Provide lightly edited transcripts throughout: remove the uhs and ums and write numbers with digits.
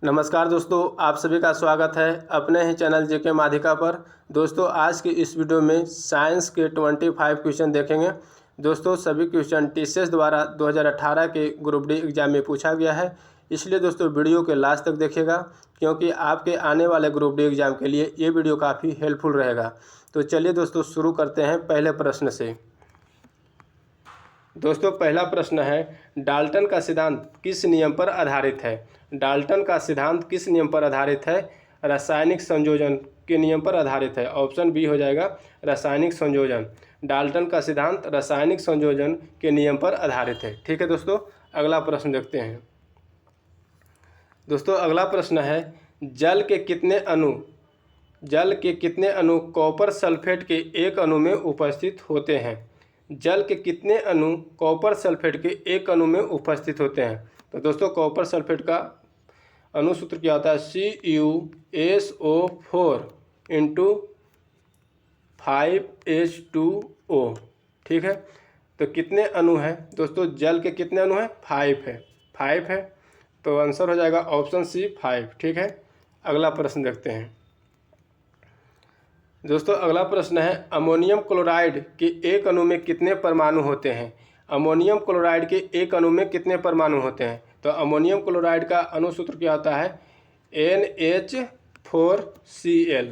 नमस्कार दोस्तों, आप सभी का स्वागत है अपने ही चैनल जेके माध्यिका पर। दोस्तों आज की इस वीडियो में साइंस के 25 क्वेश्चन देखेंगे। दोस्तों सभी क्वेश्चन टीसीएस द्वारा 2018 के ग्रुप डी एग्जाम में पूछा गया है, इसलिए दोस्तों वीडियो के लास्ट तक देखिएगा क्योंकि आपके आने वाले ग्रुप डी एग्जाम के लिए ये वीडियो काफ़ी हेल्पफुल रहेगा। तो चलिए दोस्तों शुरू करते हैं पहले प्रश्न से। दोस्तों पहला प्रश्न है, डाल्टन का सिद्धांत किस नियम पर आधारित है? डाल्टन का सिद्धांत किस नियम पर आधारित है? रासायनिक संयोजन के नियम पर आधारित है। ऑप्शन बी हो जाएगा रासायनिक संयोजन। डाल्टन का सिद्धांत रासायनिक संयोजन के नियम पर आधारित है। ठीक है दोस्तों, अगला प्रश्न देखते हैं। दोस्तों अगला प्रश्न है, जल के कितने अणु कॉपर सल्फेट के एक अणु में उपस्थित होते हैं? जल के कितने अणु कॉपर सल्फेट के एक अणु में उपस्थित होते हैं? तो दोस्तों कॉपर सल्फेट का अणु सूत्र क्या होता है? CuSO4 × 5H2O। ठीक है, तो कितने अणु हैं दोस्तों? जल के कितने अणु हैं? 5 है। तो आंसर हो जाएगा ऑप्शन सी 5। ठीक है, अगला प्रश्न देखते हैं। दोस्तों अगला प्रश्न है, अमोनियम क्लोराइड के एक अणु में कितने परमाणु होते हैं? अमोनियम क्लोराइड के एक अणु में कितने परमाणु होते हैं? तो अमोनियम क्लोराइड का अणु सूत्र क्या होता है? NH4Cl।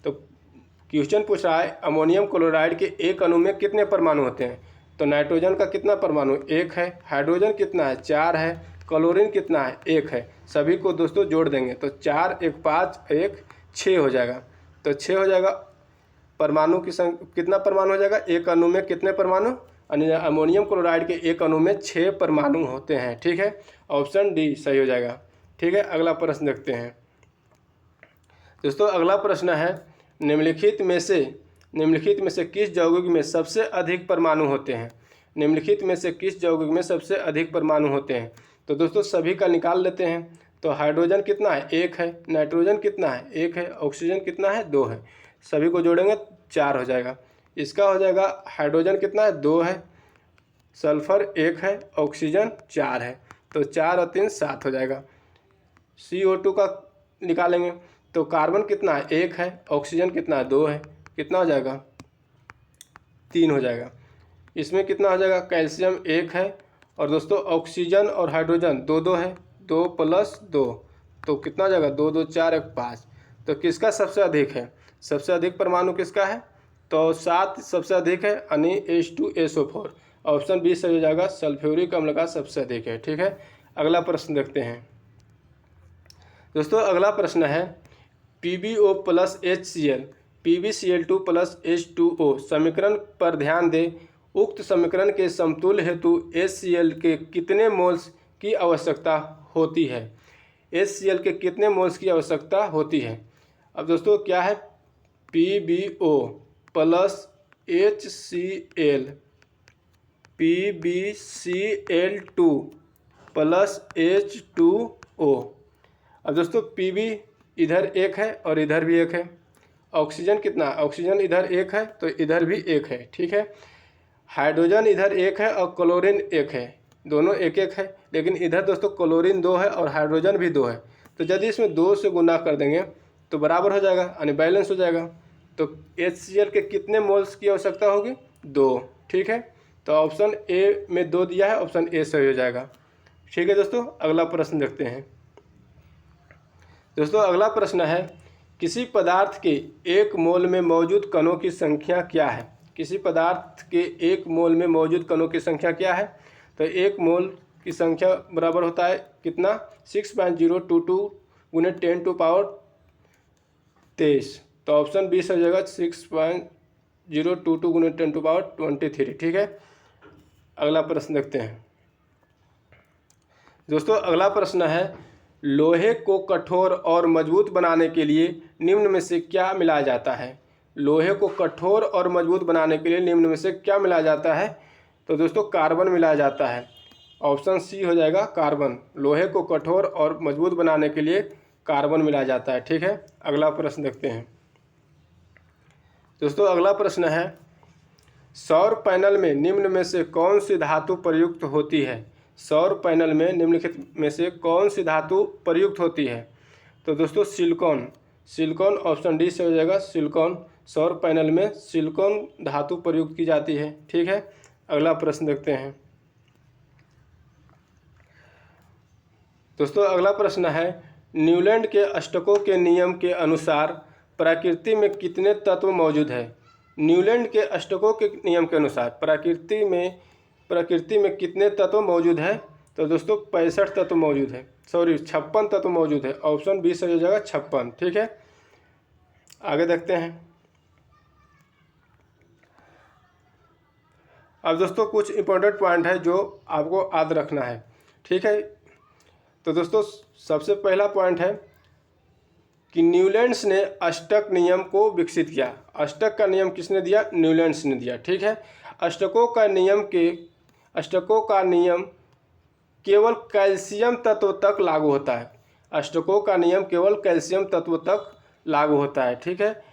तो क्वेश्चन पूछ रहा है अमोनियम क्लोराइड के एक अणु में कितने परमाणु होते हैं? तो नाइट्रोजन का कितना परमाणु? 1 है। हाइड्रोजन कितना है? 4 है। क्लोरीन कितना है? 1 है। सभी को दोस्तों जोड़ देंगे तो 4 1 5 1 6 हो जाएगा। तो 6 हो जाएगा। परमाणु की संख्या कितना परमाणु हो जाएगा? एक अणु में कितने परमाणु? अमोनियम क्लोराइड के एक अणु में 6 परमाणु होते हैं। ठीक है, ऑप्शन डी सही हो जाएगा। ठीक है, अगला प्रश्न देखते हैं। दोस्तों अगला प्रश्न है, निम्नलिखित में से किस यौगिक में सबसे अधिक परमाणु होते हैं? निम्नलिखित में से किस यौगिक में सबसे अधिक परमाणु होते हैं? तो दोस्तों सभी का निकाल लेते हैं। तो हाइड्रोजन कितना है? 1 है। नाइट्रोजन कितना है? 1 है। ऑक्सीजन कितना है? 2 है। सभी को जोड़ेंगे 4 हो जाएगा। इसका हो जाएगा हाइड्रोजन कितना है? 2 है। सल्फर 1 है। ऑक्सीजन 4 है। तो 4 और 3 7 हो जाएगा। CO2 का निकालेंगे तो कार्बन कितना है? 1 है। ऑक्सीजन कितना है? 2 है। कितना हो जाएगा? 3 हो जाएगा। इसमें कितना हो जाएगा? कैल्शियम 1 है। और दोस्तों ऑक्सीजन और हाइड्रोजन 2 है। 2 + 2 तो कितना हो जाएगा? 2 2 4 1 5। तो किसका सबसे अधिक है? सबसे अधिक परमाणु किसका है? तो 7 सबसे अधिक है, यानी H2SO4। ऑप्शन बी सही हो जाएगा, सल्फ्यूरिक अम्ल का सबसे अधिक है। ठीक है, अगला प्रश्न देखते हैं। दोस्तों अगला प्रश्न है, PbO + HCl PbCl2 + H2O समीकरण पर ध्यान दें। उक्त समीकरण के समतुल्य हेतु HCl के कितने मोल्स की आवश्यकता होती है? HCl के कितने मोल्स की आवश्यकता होती है? अब दोस्तों क्या है? PbO + HCl PbCl2 + H2O। अब दोस्तों Pb इधर 1 है और इधर भी 1 है। ऑक्सीजन कितना? ऑक्सीजन इधर 1 है तो इधर भी 1 है। ठीक है, हाइड्रोजन इधर 1 है और क्लोरीन 1 है। दोनों 1 1 है, लेकिन इधर दोस्तों क्लोरीन 2 है और हाइड्रोजन भी 2 है। तो यदि इसमें 2 से गुना कर देंगे तो बराबर हो जाएगा, यानी बैलेंस हो जाएगा। तो HCl के कितने मोल्स की आवश्यकता होगी? 2। ठीक है, तो ऑप्शन ए में 2 दिया है, ऑप्शन ए सही हो जाएगा। ठीक है दोस्तों, अगला प्रश्न देखते हैं। दोस्तों अगला प्रश्न है, किसी पदार्थ के 1 मोल में मौजूद कणों की संख्या क्या है? किसी पदार्थ के 1 मोल में मौजूद कणों की संख्या क्या है? तो 1 मोल की संख्या बराबर होता है कितना? 6.022 × 10⁻23। तो ऑप्शन बी सही जाएगा, 6.022 × 10⁻23। ठीक है, अगला प्रश्न देखते हैं। दोस्तों अगला प्रश्न है, लोहे को कठोर और मजबूत बनाने के लिए निम्न में से क्या मिलाया जाता है? लोहे को कठोर और मजबूत बनाने के लिए निम्न में से क्या मिलाया जाता है? तो दोस्तों कार्बन मिलाया जाता है। ऑप्शन सी हो जाएगा कार्बन। लोहे को कठोर और मजबूत बनाने के लिए कार्बन मिलाया जाता है। ठीक है, अगला प्रश्न देखते हैं। दोस्तों अगला प्रश्न है, सौर पैनल में निम्न में से कौन सी धातु प्रयुक्त होती है? सौर पैनल में निम्नलिखित में से कौन सी धातु प्रयुक्त होती है? तो दोस्तों सिलिकॉन, सिलिकॉन ऑप्शन डी से हो जाएगा सिलिकॉन। सौर पैनल में सिलिकॉन धातु प्रयुक्त की जाती है। ठीक है, अगला प्रश्न देखते हैं। दोस्तों अगला प्रश्न है, न्यूलैंड के अष्टकों के नियम के अनुसार प्रकृति में कितने तत्व मौजूद है? न्यूलैंड के अष्टकों के नियम के अनुसार प्रकृति में कितने तत्व मौजूद है? तो दोस्तों 65 तत्व मौजूद है, 56 तत्व मौजूद है। ऑप्शन बी से हो जाएगा 56। ठीक है, आगे देखते हैं। अब दोस्तों कुछ इंपॉर्टेंट पॉइंट है जो आपको याद रखना है। ठीक है, तो दोस्तों सबसे पहला पॉइंट है कि न्यूलैंड्स ने अष्टक नियम को विकसित किया। अष्टक का नियम किसने दिया? न्यूलैंड्स ने दिया। ठीक है, अष्टकों का नियम केवल कैल्शियम तत्व तक लागू होता है। अष्टकों का नियम केवल कैल्शियम तत्व तक लागू होता है। ठीक है,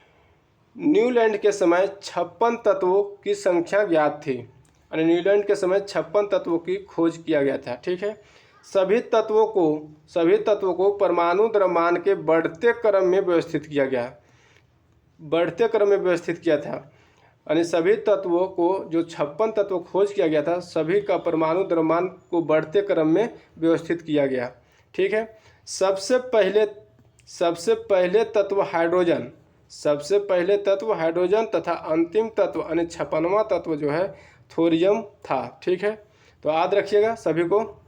न्यूलैंड के समय 56 तत्वों की संख्या ज्ञात थी, यानी न्यूलैंड के समय 56 तत्वों की खोज किया गया था। ठीक है, सभी तत्वों को परमाणु द्रव्यमान के बढ़ते क्रम में व्यवस्थित किया था, यानी सभी तत्वों को जो 56 तत्व खोज किया गया था, सभी का परमाणु द्रव्यमान को बढ़ते क्रम में व्यवस्थित किया गया। ठीक है, सबसे पहले तत्व हाइड्रोजन तथा अंतिम तत्व यानी 56वां तत्व जो है थोरियम था। ठीक है, तो याद रखिएगा सभी को।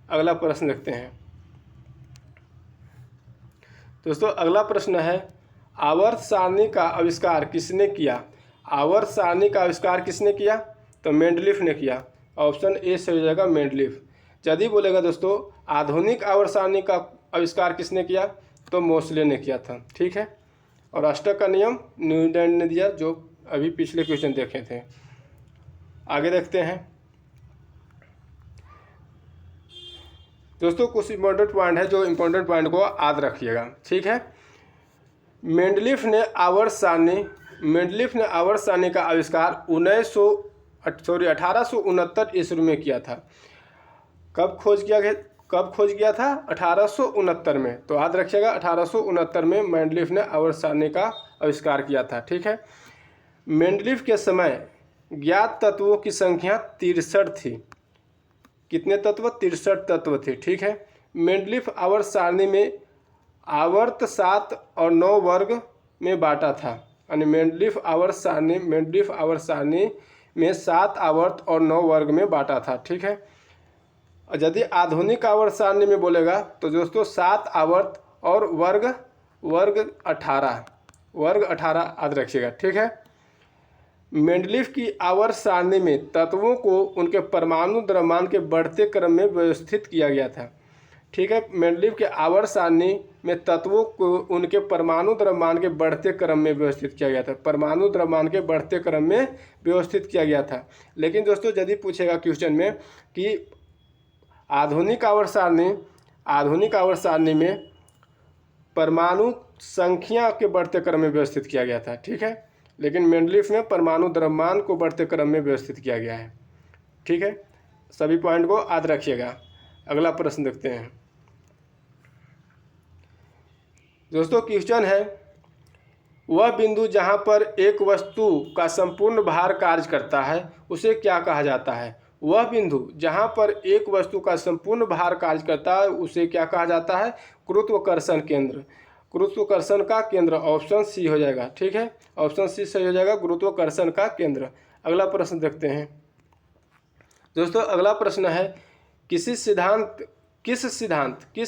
अगला प्रश्न देखते हैं। दोस्तों अगला प्रश्न है, आवर्त सारणी का आविष्कार किसने किया? आवर्त सारणी का आविष्कार किसने किया? तो मेंडलीफ ने किया। ऑप्शन ए से हो जाएगा मेंडलीफ। यदि बोलेगा दोस्तों आधुनिक आवर्त सारणी का आविष्कार किसने किया? तो मोसले ने किया था। ठीक है, और अष्टक का नियम न्यूलैंड ने दिया, जो अभी पिछले क्वेश्चन देखे थे। आगे देखते हैं। दोस्तों कुछ इंपॉर्टेंट पॉइंट है, जो इंपॉर्टेंट पॉइंट को याद रखिएगा। ठीक है, मेंडलीफ ने आवर्त सारणी का आविष्कार 1869 ईस्वी में किया था। कब खोज किया था? 1869 में। तो याद रखिएगा 1869 में मेंडलीफ ने आवर्त सारणी का आविष्कार किया था। ठीक है, मेंडलीफ के समय ज्ञात तत्वों की संख्या 63 थी। कितने तत्व? 63 तत्व थे। ठीक है, मेंडलीफ आवर्त सारणी में आवर्त 7 और 9 वर्ग में बांटा था, यानी मेंडलीफ आवर्त सारणी में 7 आवर्त और 9 वर्ग में बांटा था। ठीक है, और यदि आधुनिक आवर्त सारणी में बोलेगा तो दोस्तों 7 आवर्त और वर्ग 18 याद रखिएगा। ठीक है, मेंडलीफ की आवर्त सारणी में तत्वों को उनके परमाणु द्रव्यमान के बढ़ते क्रम में व्यवस्थित किया गया था। ठीक है, मेंडलीफ के आवर्त सारणी में तत्वों को उनके परमाणु द्रव्यमान के बढ़ते क्रम में व्यवस्थित किया गया था। लेकिन दोस्तों यदि पूछेगा क्वेश्चन में कि आधुनिक आवर्त सारणी में परमाणु संख्या के बढ़ते क्रम में व्यवस्थित किया गया था। ठीक है, लेकिन मेंडलीफ में परमाणु द्रव्यमान को बढ़ते क्रम में व्यवस्थित किया गया है। ठीक है, सभी पॉइंट को याद रखिएगा। अगला प्रश्न देखते हैं। दोस्तों क्वेश्चन है, वह बिंदु जहां पर एक वस्तु का संपूर्ण भार कार्य करता है उसे क्या कहा जाता है? वह बिंदु जहां पर एक वस्तु का संपूर्ण भार कार्य करता है उसे क्या कहा जाता है? गुरुत्वाकर्षण का केंद्र। ऑप्शन सी हो जाएगा। ठीक है, ऑप्शन सी सही हो जाएगा, गुरुत्वाकर्षण का केंद्र। अगला प्रश्न देखते हैं। दोस्तों अगला प्रश्न है, किस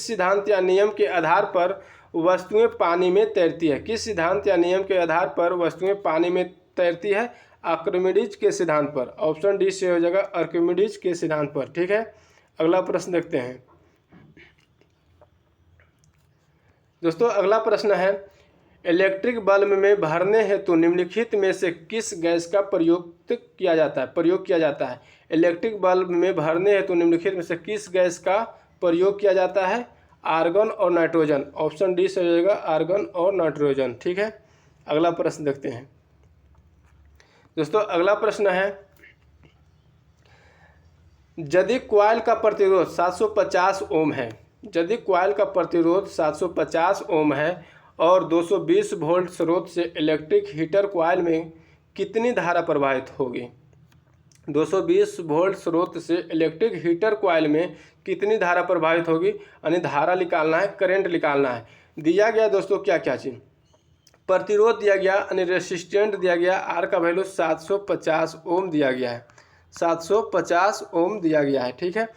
सिद्धांत या नियम के आधार पर वस्तुएं पानी में तैरती है? किस सिद्धांत या नियम के आधार पर वस्तुएं पानी में तैरती है? आर्किमिडीज के सिद्धांत पर। ऑप्शन डी से हो जाएगा आर्किमिडीज के सिद्धांत पर। ठीक है, अगला प्रश्न देखते हैं। दोस्तों अगला प्रश्न है, इलेक्ट्रिक बल्ब में भरने हेतु निम्नलिखित में से किस गैस का प्रयोग किया जाता है? इलेक्ट्रिक बल्ब में भरने हेतु निम्नलिखित में से किस गैस का प्रयोग किया जाता है? आर्गन और नाइट्रोजन। ऑप्शन डी से हो जाएगा आर्गन और नाइट्रोजन। ठीक है, अगला प्रश्न देखते हैं। दोस्तों अगला प्रश्न है, यदि कॉइल का प्रतिरोध 750 ओम है, यदि कॉइल का प्रतिरोध 750 ओम है और 220 वोल्ट स्रोत से इलेक्ट्रिक हीटर कॉइल में कितनी धारा प्रवाहित होगी। 220 वोल्ट स्रोत से इलेक्ट्रिक हीटर कॉइल में कितनी धारा प्रवाहित होगी, यानी धारा निकालना है, करंट निकालना है। दिया गया दोस्तों क्या क्या चीज़, प्रतिरोध दिया गया यानी रेसिस्टेंट दिया गया, आर का वैल्यू 750 ओम दिया गया है, 750 ओम दिया गया है, ठीक है।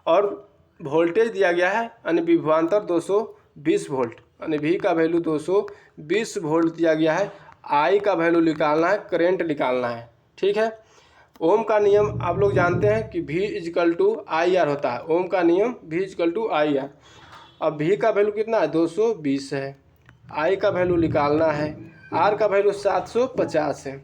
और वोल्टेज दिया गया है यानी विभवांतर 220 वोल्ट, यानी वी का वैल्यू 220 वोल्ट दिया गया है। आई का वैल्यू निकालना है, करंट निकालना है, ठीक है। ओम का नियम आप लोग जानते हैं कि V is equal to I R होता है। ओम का नियम V is equal to I R. अब V का वैल्यू कितना है, 220 है। आई का वैल्यू निकालना है, आर का वैल्यू 750 है।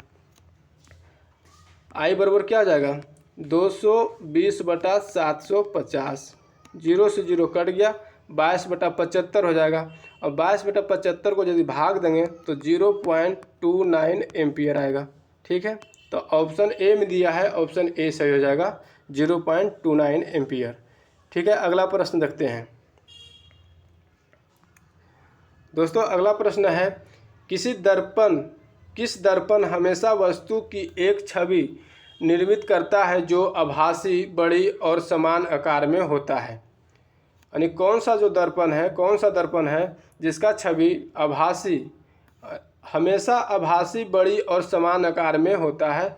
आई बराबर क्या आ जाएगा, 220/750, 0 से 0 कट गया, 22/75 हो जाएगा। और 22/75 को यदि भाग देंगे तो 0.29 एम्पियर आएगा, ठीक है। तो ऑप्शन ए में दिया है, ऑप्शन ए सही हो जाएगा, 0.29 एम्पियर, ठीक है। अगला प्रश्न देखते हैं दोस्तों। अगला प्रश्न है, किस दर्पण हमेशा वस्तु की एक छवि निर्मित करता है जो आभासी, बड़ी और समान आकार में होता है। यानी कौन सा दर्पण है जिसका छवि हमेशा आभासी, बड़ी और समान आकार में होता है।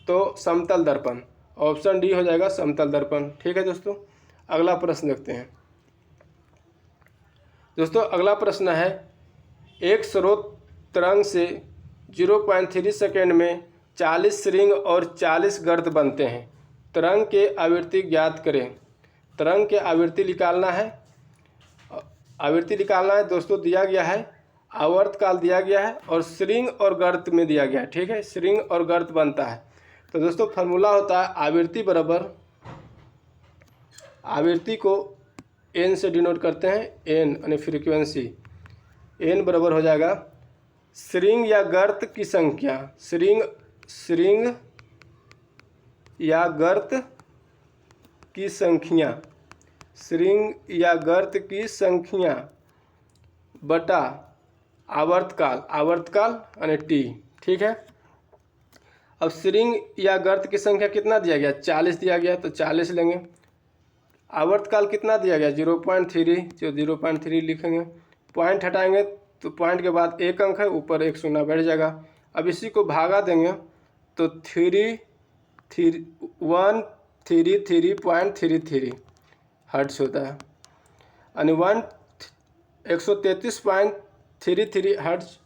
तो समतल दर्पण, ऑप्शन डी हो जाएगा, समतल दर्पण, ठीक है दोस्तों। अगला प्रश्न देखते हैं दोस्तों। अगला प्रश्न है, एक स्रोत तरंग से 0.3 सेकेंड में 40 रिंग और 40 गर्त बनते हैं। तरंग के आवृत्ति ज्ञात करें। तरंग के आवृत्ति निकालना है, दोस्तों दिया गया है, आवर्तकाल दिया गया है और श्रृंग और गर्त में दिया गया है, ठीक है। श्रृंग और गर्त बनता है। तो दोस्तों फार्मूला होता है आवृत्ति को एन से डिनोट करते हैं, एन यानी फ्रीक्वेंसी। एन बराबर हो जाएगा श्रृंग या गर्त की संख्या, श्रृंग या गर्त की संख्या बटा आवर्तकाल यानी टी, ठीक है। अब श्रृंग या गर्त की संख्या कितना दिया गया, 40 दिया गया, तो 40 लेंगे। आवर्तकाल कितना दिया गया, 0.3, जो 0.3 लिखेंगे। पॉइंट हटाएंगे तो पॉइंट के बाद एक अंक है, ऊपर एक शून्य बैठ जाएगा। अब इसी को भागा देंगे तो 133.33 हर्ट्ज होता है, यानी 133.33 हर्ट्ज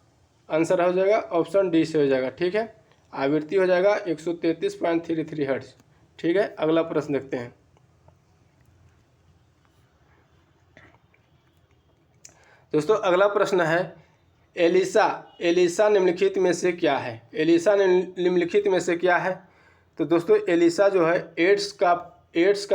आंसर हो जाएगा, ऑप्शन डी से हो जाएगा, ठीक है। आवृत्ति हो जाएगा 133.33 हर्ट्ज, ठीक है। अगला प्रश्न देखते हैं दोस्तों। अगला प्रश्न है, एलिसा निम्नलिखित में से क्या है। निम्नलिखित में से क्या है। तो दोस्तों एलिसा जो है एड्स का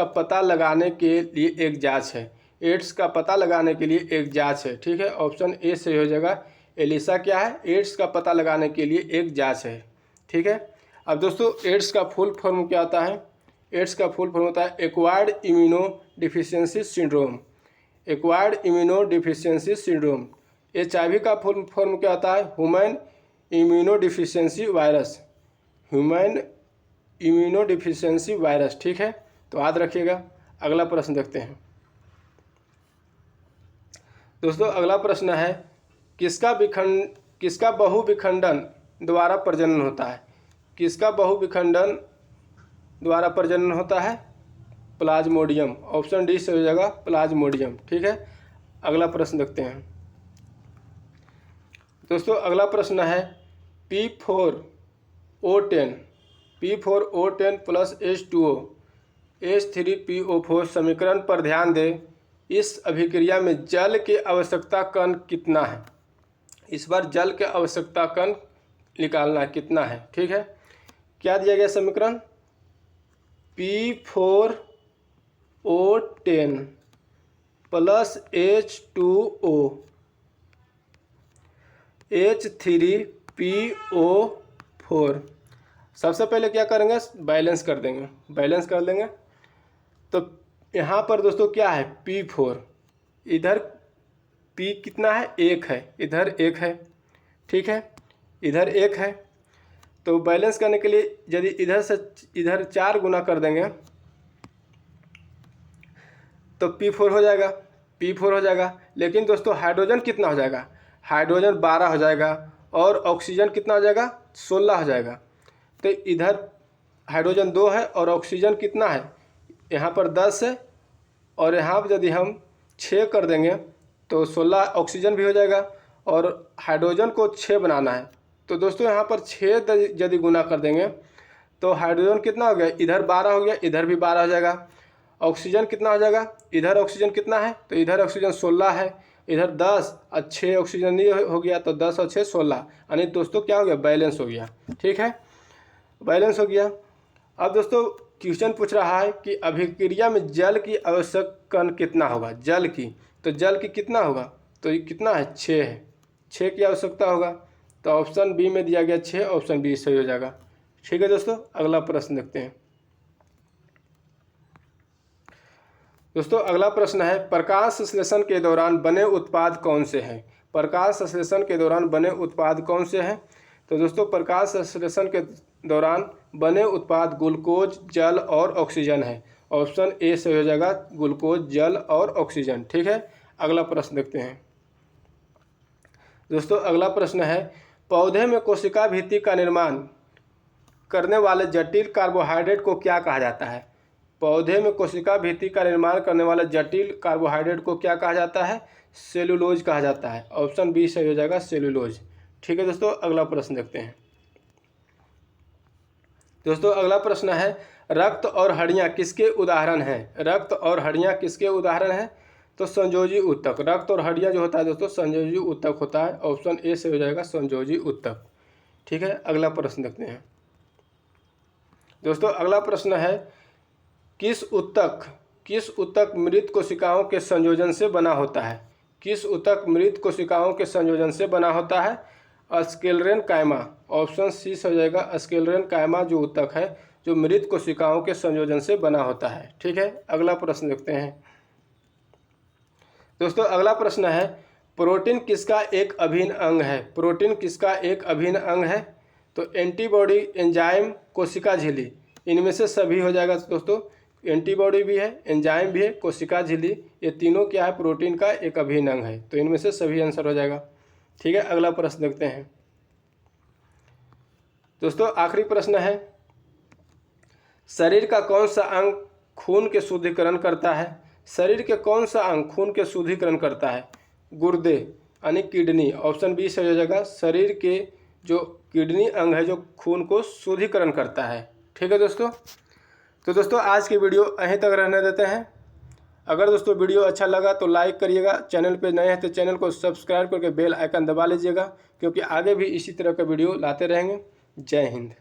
पता लगाने के लिए एक जांच है। एड्स का पता लगाने के लिए एक जांच है, ठीक है। ऑप्शन ए से हो जाएगा। एलिसा क्या है, एड्स का पता लगाने के लिए एक जांच है, ठीक है। अब दोस्तों एड्स का फुल फॉर्म क्या होता है। एड्स का फुल फॉर्म होता है acquired immunodeficiency syndrome. Acquired immunodeficiency syndrome. HIV का फुल फॉर्म क्या होता है, ह्यूमन इम्यूनोडिफिशियेंसी वायरस, ठीक है। तो याद रखिएगा। अगला प्रश्न देखते हैं दोस्तों। अगला प्रश्न है, किसका बहुविखंडन द्वारा प्रजनन होता है। किसका बहुविखंडन द्वारा प्रजनन होता है, प्लाज्मोडियम। ऑप्शन डी से हो जाएगा, प्लाज्मोडियम, ठीक है। अगला प्रश्न देखते हैं दोस्तों। अगला प्रश्न है, P4O10 प्लस H2O H3PO4 समीकरण पर ध्यान दें। इस अभिक्रिया में जल की आवश्यकता कण कितना है। इस बार जल की आवश्यकता कण निकालना है, कितना है, ठीक है। क्या दिया गया समीकरण, P4O10 प्लस H2O H3PO4। सबसे पहले क्या करेंगे, बैलेंस कर देंगे। तो यहाँ पर दोस्तों क्या है P4, इधर P कितना है 1 है, इधर 1 है, ठीक है, इधर 1 है। तो बैलेंस करने के लिए यदि इधर से इधर 4 गुना कर देंगे तो P4 हो जाएगा, P4 हो जाएगा। लेकिन दोस्तों हाइड्रोजन कितना हो जाएगा, हाइड्रोजन 12 हो जाएगा और ऑक्सीजन कितना हो जाएगा 16 हो जाएगा। तो इधर हाइड्रोजन 2 है और ऑक्सीजन कितना है, यहाँ पर 10 है और यहाँ पर यदि हम 6 कर देंगे तो 16 ऑक्सीजन भी हो जाएगा और हाइड्रोजन को 6 बनाना है। तो दोस्तों यहाँ पर 6 यदि गुना कर देंगे तो हाइड्रोजन कितना हो गया, इधर 12 हो गया, इधर भी 12 हो जाएगा। ऑक्सीजन कितना हो जाएगा, इधर ऑक्सीजन कितना है, तो इधर ऑक्सीजन 16 है, इधर 10 और 6 ऑक्सीजन नहीं हो गया, तो 10 और 6 16, यानी दोस्तों क्या हो गया, बैलेंस हो गया। ठीक है, बैलेंस हो गया। अब दोस्तों क्वेश्चन पूछ रहा है कि अभिक्रिया में जल की आवश्यक कण कितना होगा, जल की, तो जल की कितना होगा, तो ये कितना है 6 है, 6 की आवश्यकता होगा। तो ऑप्शन बी में दिया गया 6, ऑप्शन बी सही हो जाएगा। ठीक है दोस्तों, अगला प्रश्न देखते हैं। दोस्तों अगला प्रश्न है प्रकाश संश्लेषण के दौरान बने उत्पाद कौन से हैं, प्रकाश संश्लेषण के दौरान बने उत्पाद कौन से हैं। तो दोस्तों प्रकाश संश्लेषण के दौरान बने उत्पाद ग्लूकोज, जल और ऑक्सीजन है। ऑप्शन ए सही हो जाएगा, ग्लूकोज, जल और ऑक्सीजन। ठीक है, अगला प्रश्न देखते हैं। दोस्तों अगला प्रश्न है पौधे में कोशिका भित्ति का निर्माण करने वाले जटिल कार्बोहाइड्रेट को क्या कहा जाता है। पौधे में कोशिका भित्ति का निर्माण करने वाले जटिल कार्बोहाइड्रेट को क्या कहा जाता है, सेलुलोज कहा जाता है। ऑप्शन बी सही हो जाएगा, सेलुलोज। ठीक है दोस्तों, अगला प्रश्न देखते हैं। दोस्तों अगला प्रश्न है रक्त और हड्डियां किसके उदाहरण हैं, रक्त और हड्डियां किसके उदाहरण हैं। तो संयोजी ऊतक, रक्त और हड्डियां जो होता है दोस्तों संयोजी ऊतक होता है। ऑप्शन ए से हो जाएगा, संयोजी ऊतक। ठीक है, अगला प्रश्न देखते हैं। दोस्तों अगला प्रश्न है किस ऊतक मृत कोशिकाओं के संयोजन से बना होता है, किस ऊतक मृत कोशिकाओं के संयोजन से बना होता है। अस्केलेरन कायमा। ऑप्शन सी से हो जाएगा, अस्केलेरन कायमा जो ऊतक है जो मृत कोशिकाओं के संयोजन से बना होता है। ठीक है, अगला प्रश्न देखते हैं। दोस्तों अगला प्रश्न है प्रोटीन किसका एक अभिन्न अंग है, प्रोटीन किसका एक अभिन्न अंग है। तो एंटीबॉडी, एंजाइम, कोशिका झिल्ली, इनमें से सभी हो जाएगा दोस्तों। एंटीबॉडी भी है, एंजाइम भी है, कोशिका झिल्ली, ये तीनों क्या है प्रोटीन का एक अभिन्न अंग है। तो इनमें से सभी आंसर हो जाएगा। ठीक है, अगला प्रश्न देखते हैं। दोस्तों आखिरी प्रश्न है शरीर का कौन सा अंग खून के शुद्धिकरण करता है, शरीर के कौन सा अंग खून के शुद्धिकरण करता है। गुर्दे यानी किडनी। ऑप्शन बी से हो जाएगा, शरीर के जो किडनी अंग है जो खून को शुद्धिकरण करता है। ठीक है दोस्तों, तो दोस्तों आज की वीडियो यहीं तक रहने देते हैं। अगर दोस्तों वीडियो अच्छा लगा तो लाइक करिएगा, चैनल पे नए हैं तो चैनल को सब्सक्राइब करके बेल आइकन दबा लीजिएगा, क्योंकि आगे भी इसी तरह का वीडियो लाते रहेंगे। जय हिंद।